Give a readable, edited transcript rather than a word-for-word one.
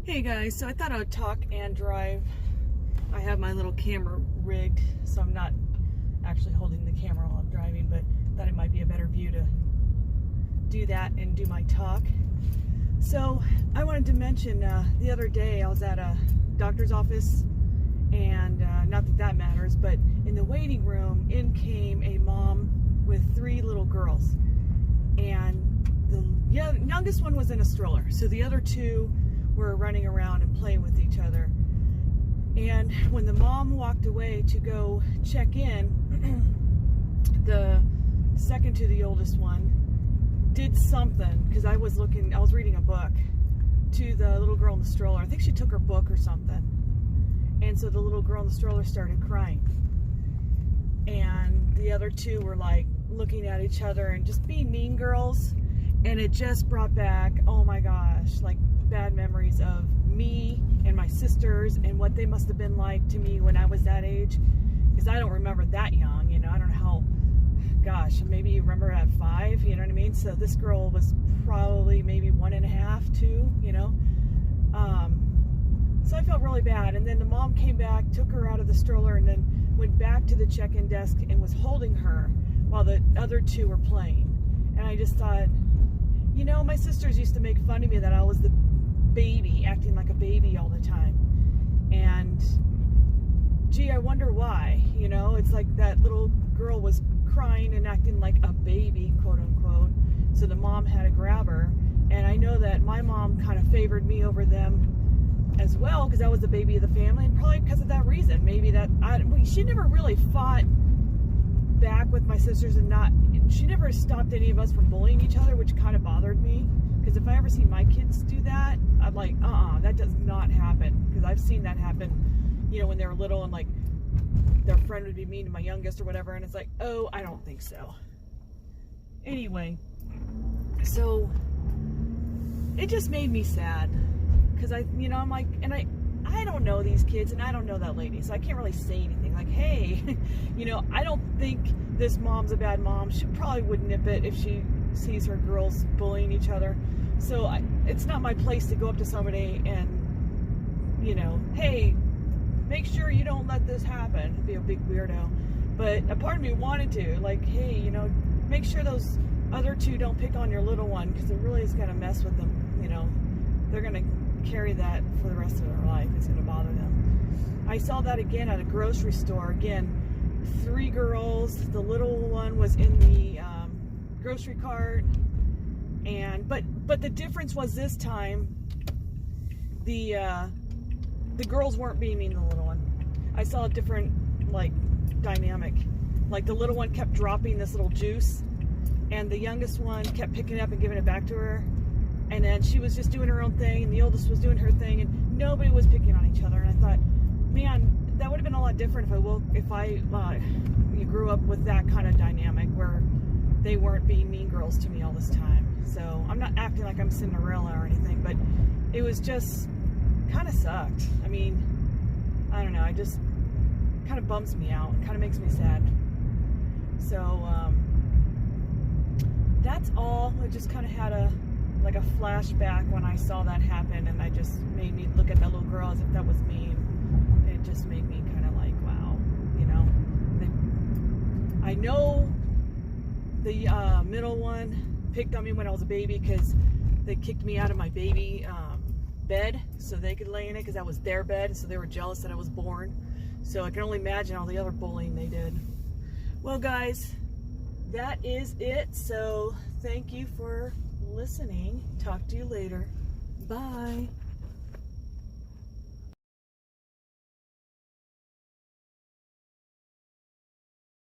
Hey guys, so I thought I would talk and drive. I have my little camera rigged, so I'm not actually holding the camera while I'm driving, but thought it might be a better view to do that and do my talk. So I wanted to mention the other day I was at a doctor's office, and not that that matters, but in the waiting room in came a mom with 3 little girls, and the youngest one was in a stroller, so the other 2 were running around and playing with each other. And when the mom walked away to go check in, the second to the oldest one did something, because I was reading a book, to the little girl in the stroller. I think she took her book or something. And so the little girl in the stroller started crying. And the other 2 were like looking at each other and just being mean girls. And it just brought back, oh my gosh, like bad memories of me and my sisters and what they must have been like to me when I was that age. Because I don't remember that young, you know, I don't know how, gosh, maybe you remember at 5, you know what I mean? So this girl was probably maybe 1.5, 2, you know. So I felt really bad. And then the mom came back, took her out of the stroller, and then went back to the check-in desk and was holding her while the other 2 were playing. And I just thought, you know, my sisters used to make fun of me that I was the baby, acting like a baby all the time. And gee, I wonder why, you know. It's like that little girl was crying and acting like a baby, quote unquote, so the mom had to grab her. And I know that my mom kind of favored me over them as well, because I was the baby of the family, and probably because of that reason. Maybe that she never really fought back with my sisters, and she never stopped any of us from bullying each other, which kind of bothered me, because if I ever see my kids do that, I'm like, that does not happen. Because I've seen that happen, you know, when they were little, and like their friend would be mean to my youngest or whatever, and it's like, oh, I don't think so. Anyway, so it just made me sad, because I'm like, and I don't know these kids, and I don't know that lady, so I can't really say anything. Like, hey, you know, I don't think this mom's a bad mom. She probably would nip it if she sees her girls bullying each other. So it's not my place to go up to somebody and, you know, hey, make sure you don't let this happen. It'd be a big weirdo. But a part of me wanted to, like, hey, you know, make sure those other 2 don't pick on your little one, because it really is going to mess with them, you know. They're going to carry that for the rest of their life. It's going to bother them. I saw that again at a grocery store. Again, 3 girls. The little one was in the grocery cart, and but the difference was this time the girls weren't being mean to the little one. I saw a different like dynamic. Like the little one kept dropping this little juice, and the youngest one kept picking it up and giving it back to her. And then she was just doing her own thing, and the oldest was doing her thing, and nobody was picking on each other. And I thought, man, that would have been a lot different if I grew up with that kind of dynamic where they weren't being mean girls to me all this time. So I'm not acting like I'm Cinderella or anything, but it was just kind of sucked. I mean, I don't know. I just kind of bums me out. Kind of makes me sad. So that's all. I just kind of had a flashback when I saw that happen, and I just made me look at that little girl as if that was me. It just made me kind of like, wow, you know. I know the middle one picked on me when I was a baby, because they kicked me out of my baby bed so they could lay in it, because that was their bed, so they were jealous that I was born. So I can only imagine all the other bullying they did. Well, guys, that is it. So thank you for listening. Talk to you later. Bye.